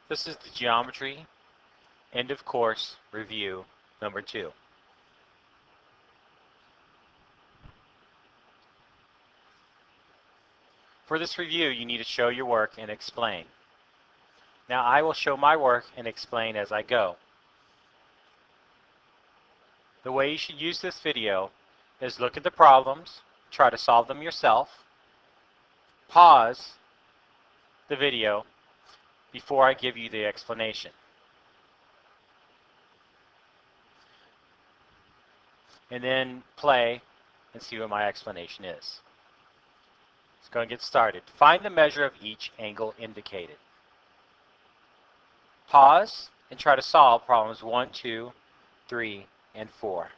This is the geometry end of course review number 2. For this review, you need to show your work and explain. Now I will show my work and explain as I go. The way you should use this video is look at the problems, try to solve them yourself, pause the video before I give you the explanation. And then play and see what my explanation is. Let's go and get started. Find the measure of each angle indicated. Pause and try to solve problems 1, 2, 3, and 4.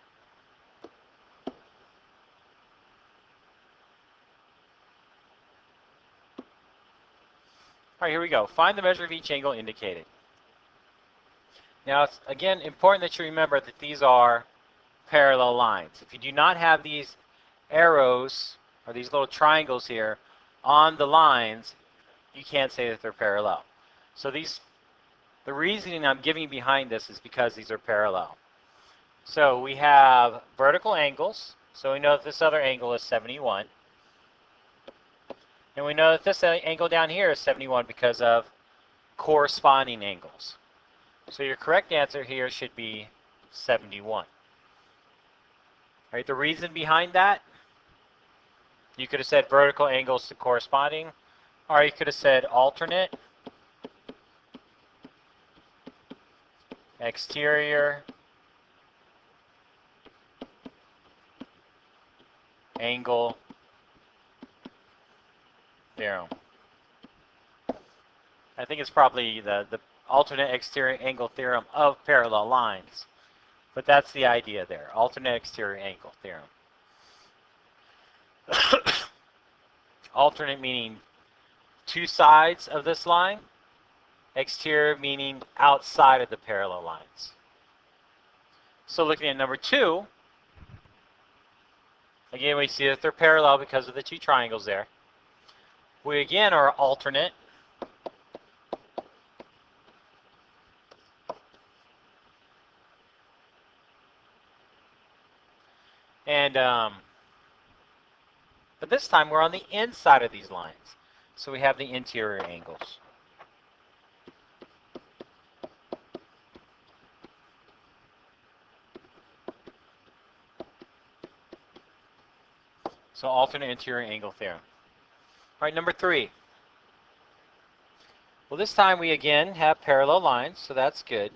All right, here we go. Find the measure of each angle indicated. Now, it's again important that you remember that these are parallel lines. If you do not have these arrows or these little triangles here on the lines, you can't say that they're parallel. So the reasoning I'm giving behind this is because these are parallel. So we have vertical angles. So we know that this other angle is 71. And we know that this angle down here is 71 because of corresponding angles. So your correct answer here should be 71. All right, the reason behind that, you could have said vertical angles to corresponding, or you could have said alternate exterior angle theorem. I think it's probably the alternate exterior angle theorem of parallel lines. But that's the idea there, alternate exterior angle theorem. Alternate meaning two sides of this line, exterior meaning outside of the parallel lines. So looking at number 2, again we see that they're parallel because of the two triangles there. We again are alternate. And but this time we're on the inside of these lines. So we have the interior angles. So alternate interior angle theorem. All right, number 3. Well, this time we again have parallel lines, so that's good.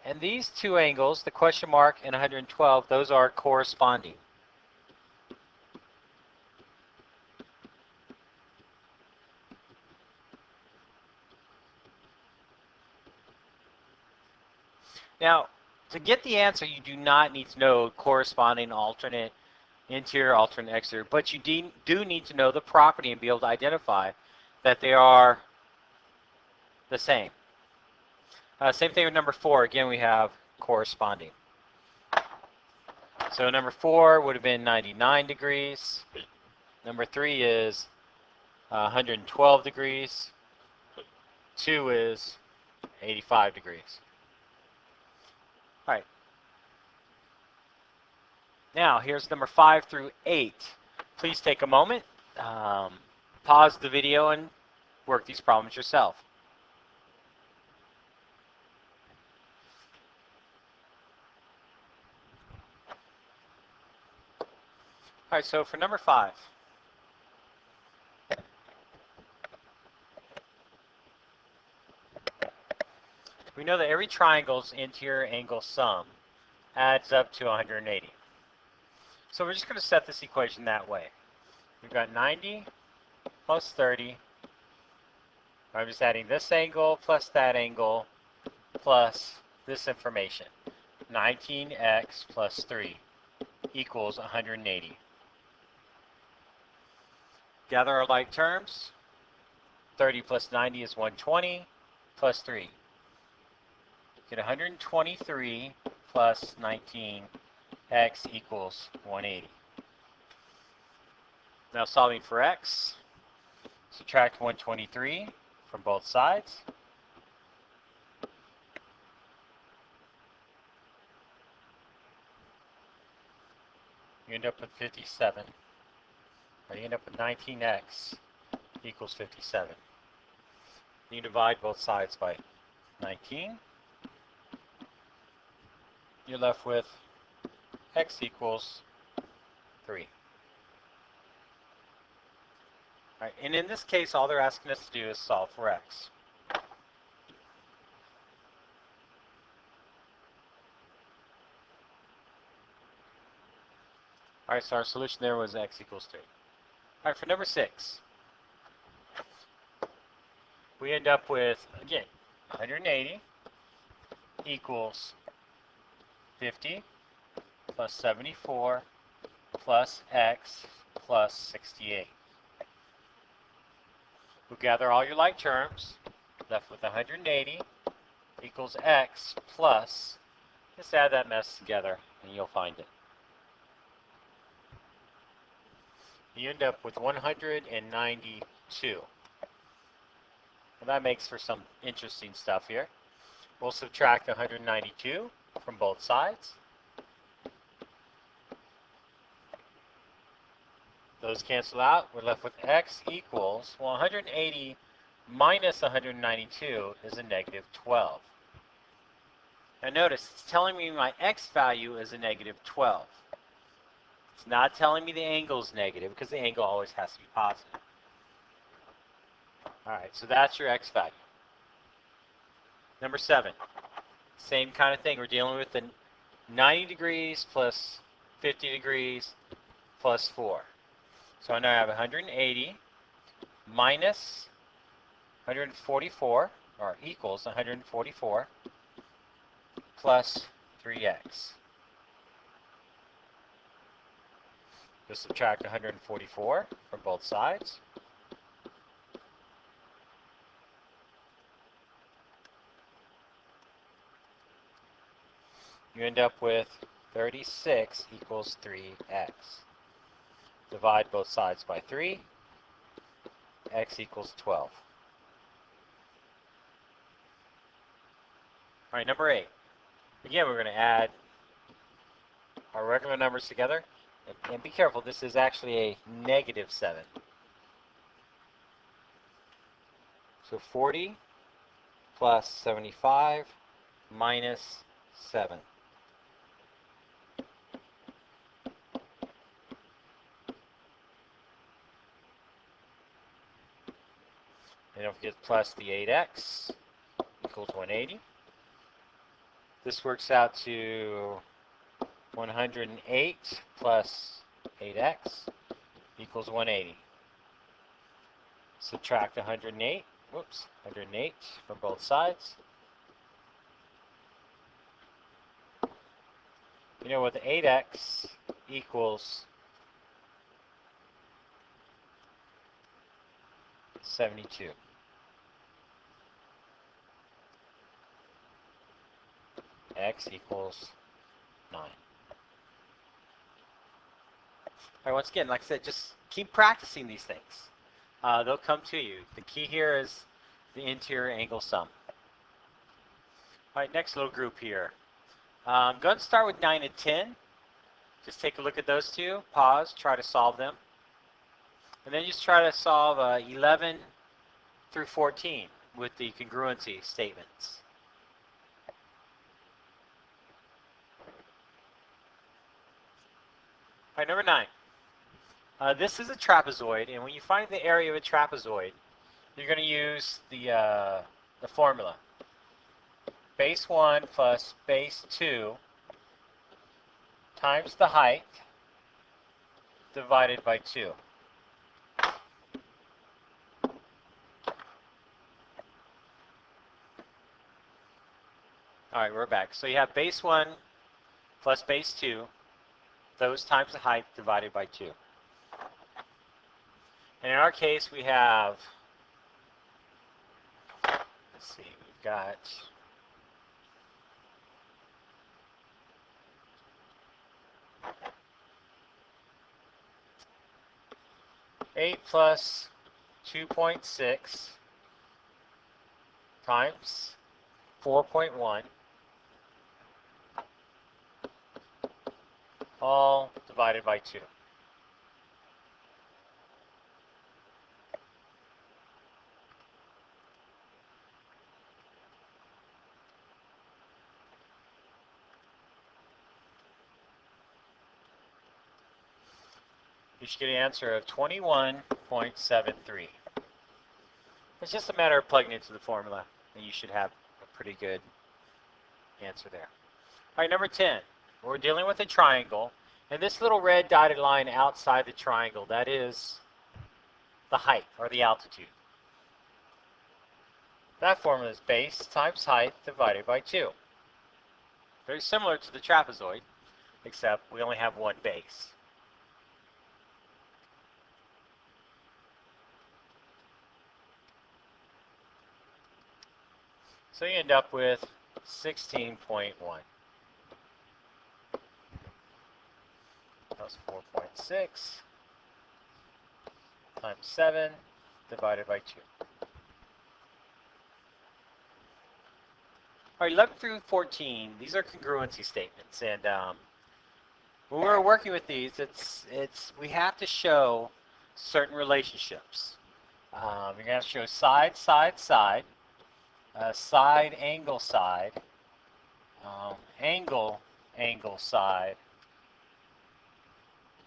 And these two angles, the question mark and 112, those are corresponding. Now, to get the answer, you do not need to know corresponding alternate interior, alternate exterior, but you do need to know the property and be able to identify that they are the same. Same thing with number 4. Again, we have corresponding. So number 4 would have been 99 degrees. Number 3 is 112 degrees. 2 is 85 degrees. All right. Now, here's number 5 through 8. Please take a moment, pause the video, and work these problems yourself. All right, so for number 5, we know that every triangle's interior angle sum adds up to 180. So we're just going to set this equation that way. We've got 90 plus 30. I'm just adding this angle plus that angle plus this information. 19x plus 3 equals 180. Gather our like terms. 30 plus 90 is 120 plus 3. Get 123 plus 19, x equals 180. Now solving for x, subtract 123 from both sides. end up with 57. Or you end up with 19x equals 57. You divide both sides by 19. You're left with x equals 3. All right, and in this case, all they're asking us to do is solve for x. All right, so our solution there was x equals 3. All right, for number 6, we end up with, again, 180 equals 50 plus 74 plus x plus 68. We'll gather all your like terms, left with 180 equals x plus, just add that mess together and you'll find it. You end up with 192. Well, that makes for some interesting stuff here. We'll subtract 192 from both sides. Those cancel out. We're left with x equals, well, 180 minus 192 is a negative 12. Now notice, it's telling me my x value is a negative 12. It's not telling me the angle is negative because the angle always has to be positive. All right, so that's your x value. Number 7, same kind of thing. We're dealing with the 90 degrees plus 50 degrees plus 4. So now I have 180 minus 144, or equals 144, plus 3x. Just subtract 144 from both sides. You end up with 36 equals 3x. Divide both sides by 3. X equals 12. All right, number 8. Again, we're going to add our regular numbers together. And be careful, this is actually a negative 7. So 40 plus 75 minus 7. And don't forget plus the 8x equals 180. This works out to 108 plus 8x equals 180. Subtract 108 from both sides. You know what, the 8x equals 72. X equals 9. All right, once again, like I said, just keep practicing these things. They'll come to you. The key here is the interior angle sum. All right, next little group here. Go ahead and start with 9 and 10. Just take a look at those two. Pause, try to solve them. And then just try to solve 11 through 14 with the congruency statements. All right, number 9. This is a trapezoid, and when you find the area of a trapezoid, you're going to use the formula. Base 1 plus base 2 times the height divided by 2. All right, we're back. So you have base 1 plus base 2, those times the height divided by 2. And in our case, we have, let's see, we've got 8 plus 2.6 times 4.1 all divided by 2. You should get an answer of 21.73. It's just a matter of plugging into the formula, and you should have a pretty good answer there. All right, number 10. We're dealing with a triangle, and this little red dotted line outside the triangle, that is the height, or the altitude. That formula is base times height divided by 2. Very similar to the trapezoid, except we only have one base. So you end up with 16.1 plus 4.6 times 7 divided by 2. All right, 11 through 14, these are congruency statements, and when we're working with these, we have to show certain relationships. You're going to have to show side, side, side, side, angle, side, angle, angle, side,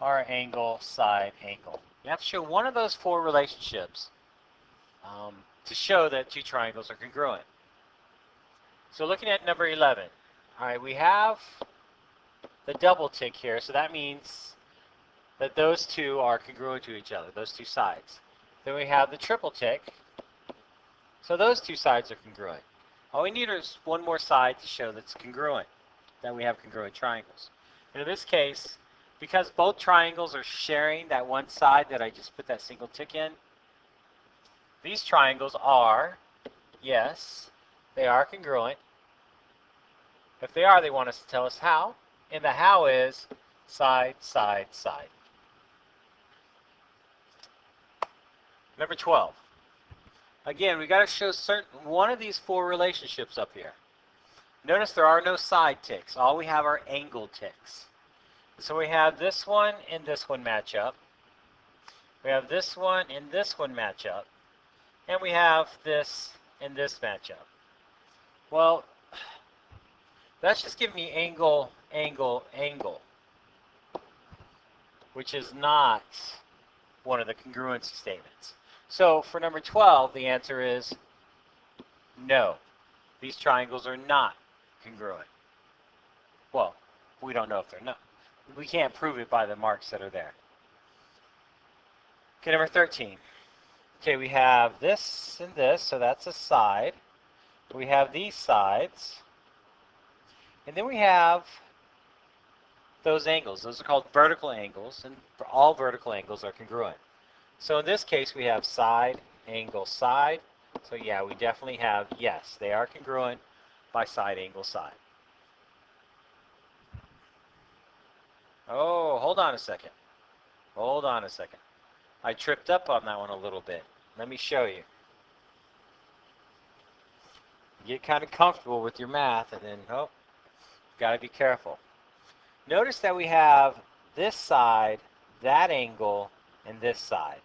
or angle, side, angle. You have to show one of those 4 relationships to show that 2 triangles are congruent. So looking at number 11, all right, we have the double tick here, so that means that those 2 are congruent to each other, those 2 sides. Then we have the triple tick, so those 2 sides are congruent. All we need is one more side to show that's congruent, that we have congruent triangles. And in this case, because both triangles are sharing that one side that I just put that single tick in, these triangles are, yes, they are congruent. If they are, they want us to tell us how. And the how is side, side, side. Number 12. Again, we got to show one of these 4 relationships up here. Notice there are no side ticks. All we have are angle ticks. So we have this one and this one match up. We have this one and this one match up. And we have this and this match up. Well, that's just giving me angle, angle, angle, which is not one of the congruency statements. So for number 12, the answer is no. These triangles are not congruent. Well, we don't know if they're not. We can't prove it by the marks that are there. Okay, number 13. Okay, we have this and this, so that's a side. We have these sides. And then we have those angles. Those are called vertical angles, and all vertical angles are congruent. So in this case, we have side, angle, side. So yeah, we definitely have, yes, they are congruent by side, angle, side. Oh, hold on a second. Hold on a second. I tripped up on that one a little bit. Let me show you. Get kind of comfortable with your math, and then, oh, got to be careful. Notice that we have this side, that angle, and this side.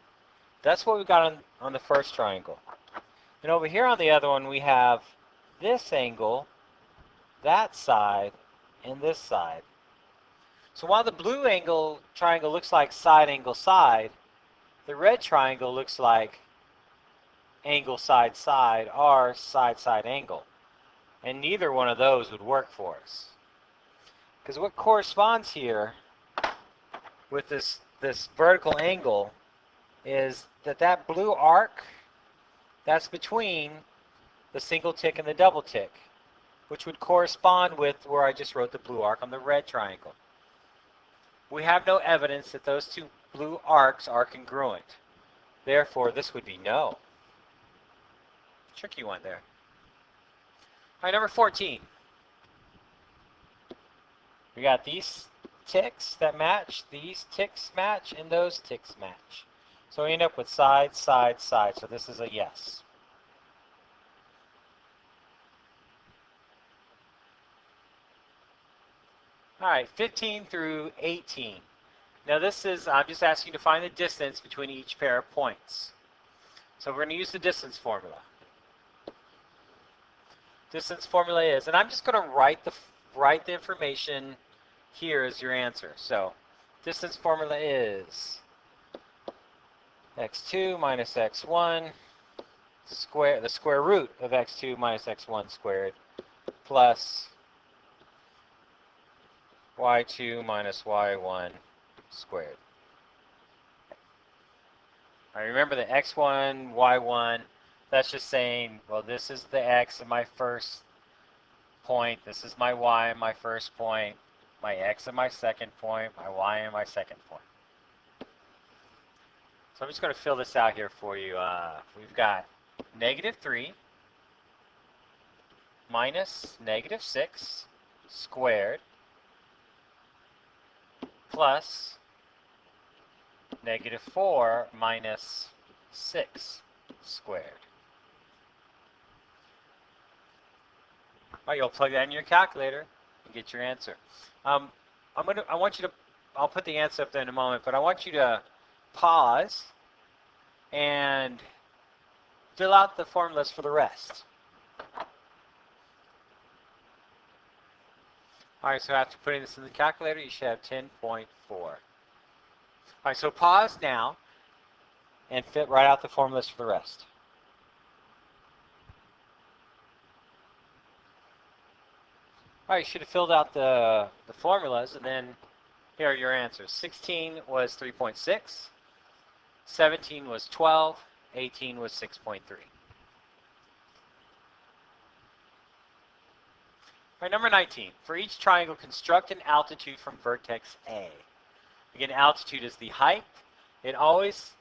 That's what we got on the first triangle. And over here on the other one, we have this angle, that side, and this side. So while the blue angle triangle looks like side, angle, side, the red triangle looks like angle, side, side, or side, side, angle. And neither one of those would work for us. Because what corresponds here with this vertical angle is that blue arc, that's between the single tick and the double tick, which would correspond with where I just wrote the blue arc on the red triangle. We have no evidence that those 2 blue arcs are congruent. Therefore, this would be no. Tricky one there. All right, number 14. We got these ticks that match, these ticks match, and those ticks match. So we end up with side, side, side. So this is a yes. All right, 15 through 18. Now this is, I'm just asking you to find the distance between each pair of points. So we're going to use the distance formula. Distance formula is, and I'm just going to write the information here as your answer. So distance formula is x2 minus x1 square, the square root of x2 minus x1 squared, plus y2 minus y1 squared. All right, remember the x1, y1, that's just saying, well, this is the x in my first point, this is my y in my first point, my x in my second point, my y in my second point. So I'm just going to fill this out here for you. We've got -3 minus -6 squared plus -4 minus 6 squared. All right, you'll plug that in your calculator and get your answer. I'll put the answer up there in a moment, but I want you to pause and fill out the formulas for the rest. All right, so after putting this in the calculator, you should have 10.4. All right, so pause now and write out the formulas for the rest. All right, you should have filled out the formulas, and then here are your answers. 16 was 3.6, 17 was 12, 18 was 6.3. All right, number 19. For each triangle, construct an altitude from vertex A. Again, altitude is the height. It always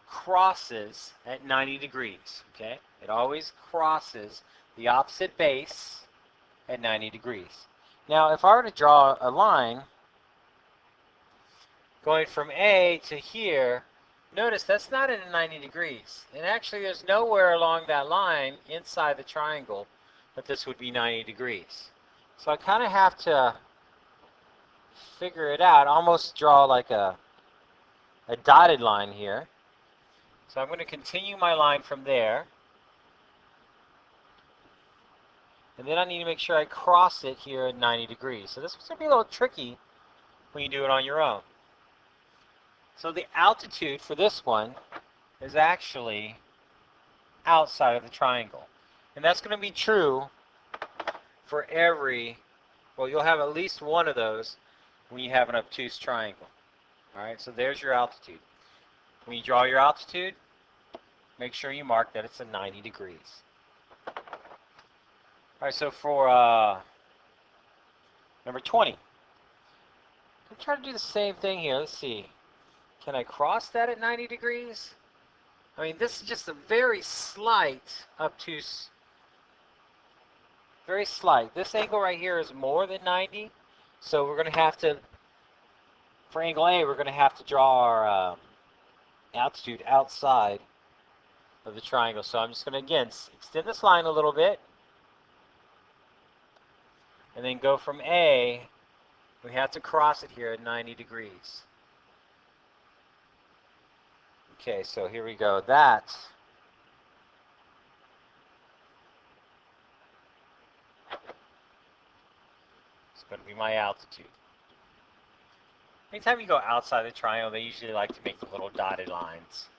crosses at 90 degrees, okay? It always crosses the opposite base at 90 degrees. Now, if I were to draw a line going from A to here, notice that's not at 90 degrees. And actually, there's nowhere along that line inside the triangle that this would be 90 degrees. So I kind of have to figure it out, almost draw like a dotted line here. So I'm going to continue my line from there. And then I need to make sure I cross it here at 90 degrees. So this is going to be a little tricky when you do it on your own. So the altitude for this one is actually outside of the triangle. And that's going to be true for every, well, you'll have at least one of those when you have an obtuse triangle. All right, so there's your altitude. When you draw your altitude, make sure you mark that it's at 90 degrees. All right, so for number 20, I'm trying to do the same thing here. Let's see. Can I cross that at 90 degrees? I mean, this is just a very slight obtuse, very slight. This angle right here is more than 90, so we're going to have to, for angle A, we're going to have to draw our altitude outside of the triangle. So I'm just going to, again, extend this line a little bit, and then go from A, we have to cross it here at 90 degrees. Okay, so here we go. That is going to be my altitude. Anytime you go outside the triangle, they usually like to make the little dotted lines.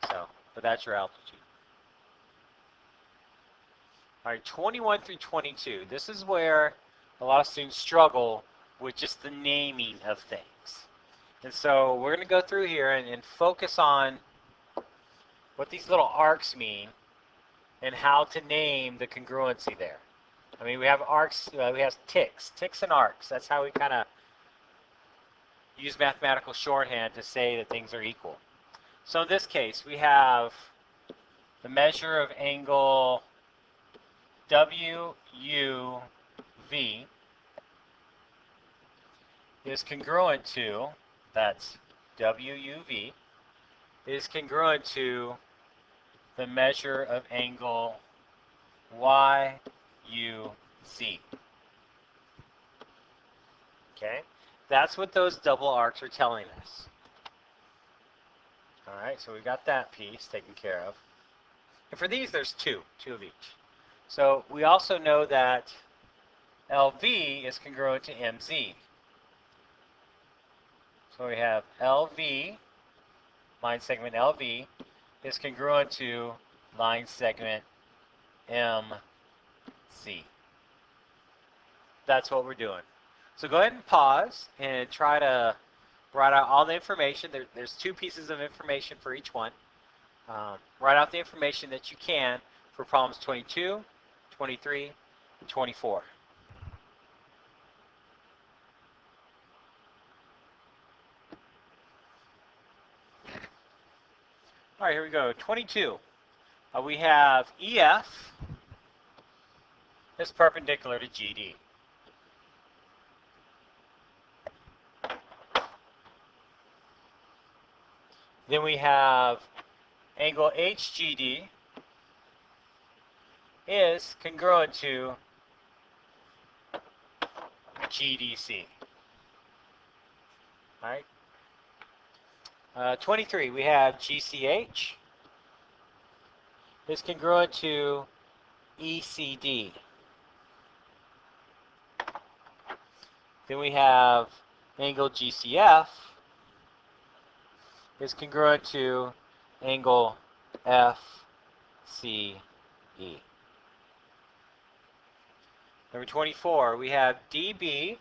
So, but that's your altitude. All right, 21 through 22. This is where a lot of students struggle with just the naming of things. And so we're going to go through here and focus on what these little arcs mean and how to name the congruency there. I mean, we have arcs, we have ticks and arcs. That's how we kind of use mathematical shorthand to say that things are equal. So in this case, we have the measure of angle WUV is congruent to, that's WUV, is congruent to the measure of angle YUZ. Okay? That's what those double arcs are telling us. All right, so we got that piece taken care of. And for these, there's two of each. So we also know that LV is congruent to MZ. So we have LV, line segment LV, is congruent to line segment MC. That's what we're doing. So go ahead and pause and try to write out all the information. There's two pieces of information for each one. Write out the information that you can for problems 22, 23, and 24. All right, here we go. 22. We have EF is perpendicular to GD. Then we have angle HGD is congruent to GDC. All right. 23, we have GCH is congruent to ECD. Then we have angle GCF is congruent to angle FCE. Number 24, we have DB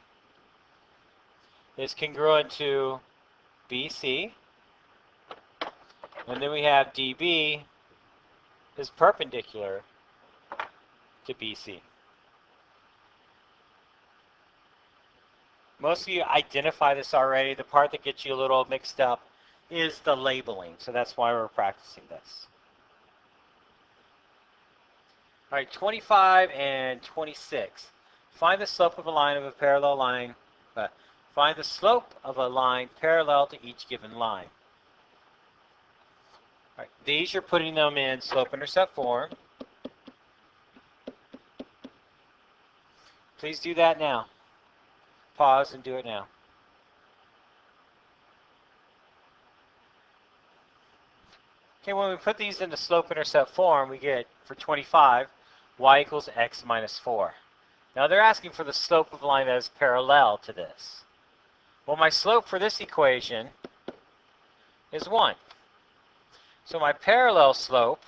is congruent to BC. And then we have DB is perpendicular to BC. Most of you identify this already. The part that gets you a little mixed up is the labeling. So that's why we're practicing this. All right, 25 and 26. Find the slope of a line of a parallel line. Find the slope of a line parallel to each given line. All right, these you're putting them in slope-intercept form. Please do that now. Pause and do it now. Okay, when we put these into slope-intercept form, we get, for 25, y equals x minus 4. Now they're asking for the slope of a line that is parallel to this. Well, my slope for this equation is 1. So my parallel slope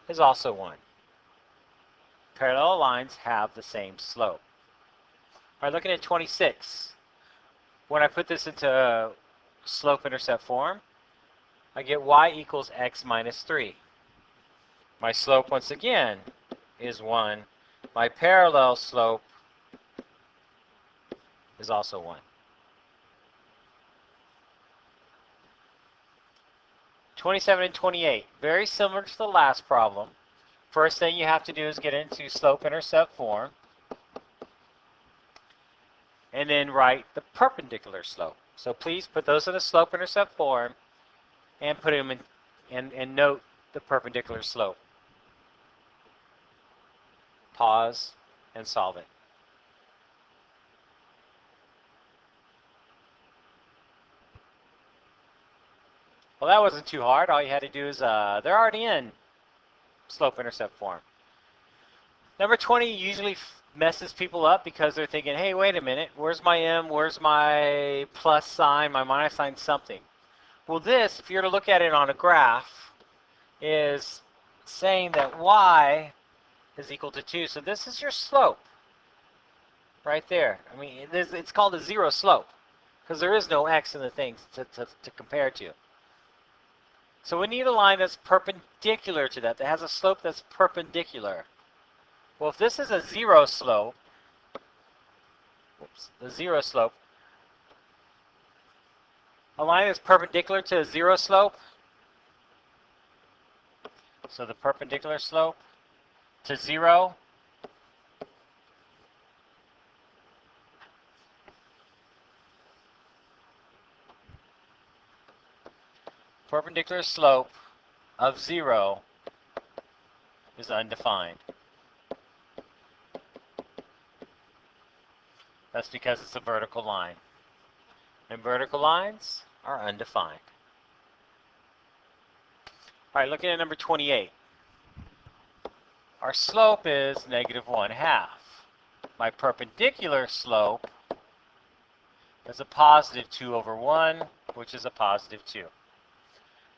is also 1. Parallel lines have the same slope. All right, looking at 26. When I put this into slope-intercept form, I get y equals x minus 3. My slope, once again, is 1. My parallel slope is also 1. 27 and 28, very similar to the last problem. First thing you have to do is get into slope-intercept form and then write the perpendicular slope. So please put those in the slope-intercept form and put them in and note the perpendicular slope. Pause and solve it. Well, that wasn't too hard. All you had to do is, they're already in slope-intercept form. Number 20 usually messes people up because they're thinking, hey, wait a minute, where's my m, where's my plus sign, my minus sign, something. Well, this, if you were to look at it on a graph, is saying that y is equal to 2. So this is your slope right there. I mean, it's called a zero slope because there is no x in the thing to compare to. So we need a line that's perpendicular to that has a slope that's perpendicular. Well, if this is a zero slope, the zero slope, a line that's perpendicular to a zero slope, so the perpendicular slope to 0 perpendicular slope of 0 is undefined. That's because it's a vertical line. And vertical lines are undefined. All right, looking at number 28. Our slope is -1/2. My perpendicular slope is a +2/1, which is a +2.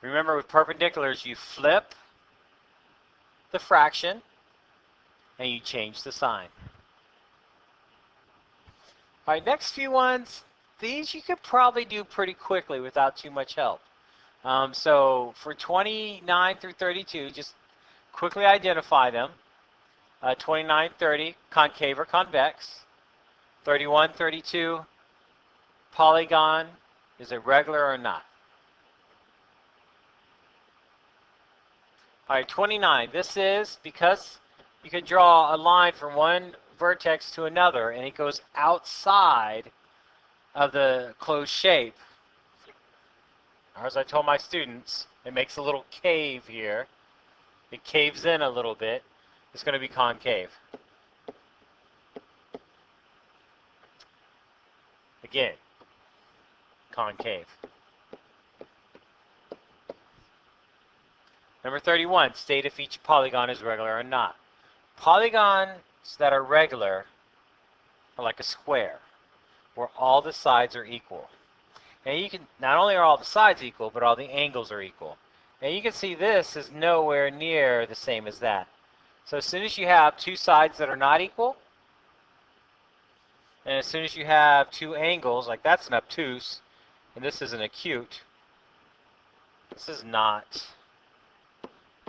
Remember, with perpendiculars, you flip the fraction and you change the sign. All right, next few ones, these you could probably do pretty quickly without too much help. So for 29 through 32, just quickly identify them. 29, 30, concave or convex. 31, 32, polygon, is it regular or not? All right, 29, this is because you can draw a line from one vertex to another and it goes outside of the closed shape. Or as I told my students, it makes a little cave here. It caves in a little bit. It's going to be concave. Again, concave. Number 31, state if each polygon is regular or not. Polygons that are regular are like a square, where all the sides are equal. And you can, not only are all the sides equal, but all the angles are equal. And you can see this is nowhere near the same as that. So as soon as you have two sides that are not equal, and as soon as you have two angles, like that's an obtuse, and this is an acute, this is not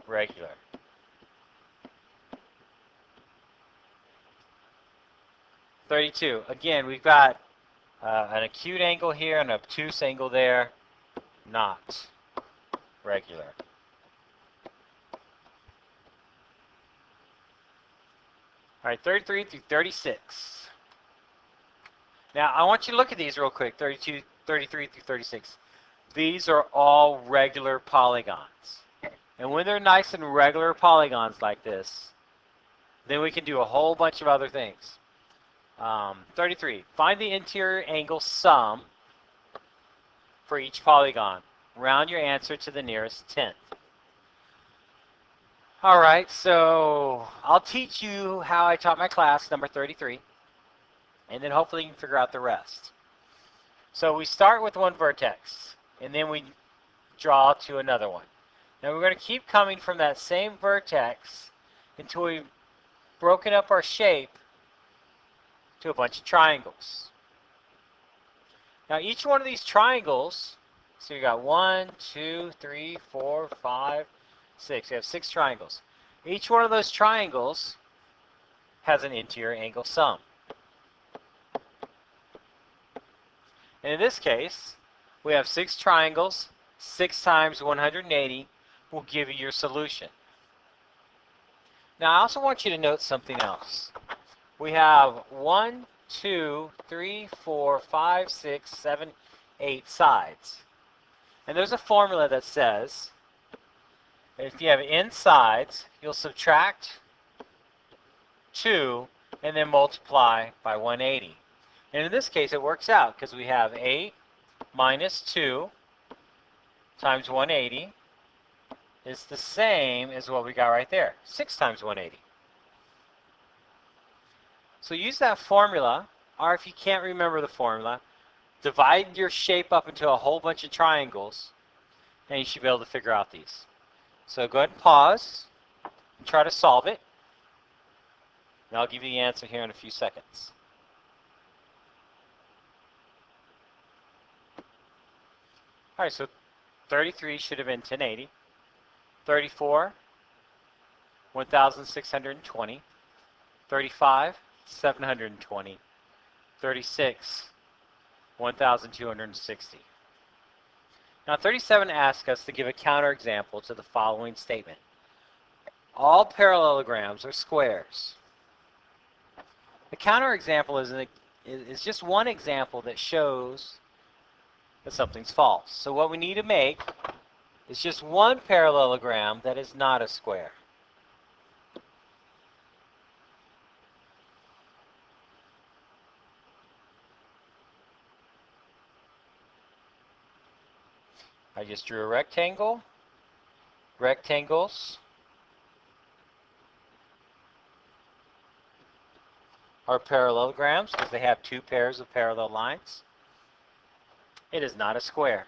regular. Again, we've got an acute angle here, an obtuse angle there, not regular. All right, 33 through 36. Now, I want you to look at these real quick, 32, 33 through 36. These are all regular polygons. And when they're nice and regular polygons like this, then we can do a whole bunch of other things. 33, find the interior angle sum for each polygon. Round your answer to the nearest tenth. All right, so I'll teach you how I taught my class, number 33, and then hopefully you can figure out the rest. So we start with one vertex, and then we draw to another one. Now we're going to keep coming from that same vertex until we've broken up our shape to a bunch of triangles. Now each one of these triangles, so you got 1, 2, 3, 4, 5, 6. You have 6 triangles. Each one of those triangles has an interior angle sum. And in this case, we have 6 triangles. 6 times 180 will give you your solution. Now I also want you to note something else. We have 1, 2, 3, 4, 5, 6, 7, 8 sides. And there's a formula that says if you have n sides, you'll subtract 2 and then multiply by 180. And in this case, it works out because we have 8 minus 2 times 180 is the same as what we got right there, 6 times 180. So use that formula, or if you can't remember the formula, divide your shape up into a whole bunch of triangles, and you should be able to figure out these. So go ahead and pause and try to solve it. And I'll give you the answer here in a few seconds. All right, so 33 should have been 1080. 34, 1,620. 35, 720. 36, 1,260. Now 37 asks us to give a counterexample to the following statement. All parallelograms are squares. The counterexample is just one example that shows that something's false. So what we need to make is just one parallelogram that is not a square. just drew a rectangle. Rectangles are parallelograms because they have two pairs of parallel lines. It is not a square.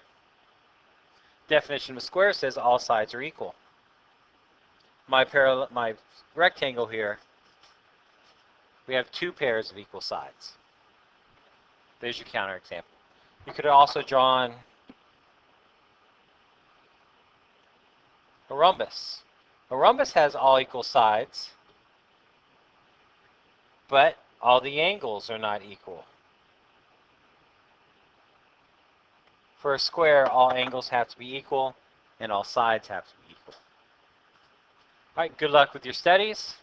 Definition of a square says all sides are equal. My rectangle here, we have two pairs of equal sides. There's your counterexample. You could have also drawn a rhombus. A rhombus has all equal sides, but all the angles are not equal. For a square, all angles have to be equal, and all sides have to be equal. All right, good luck with your studies.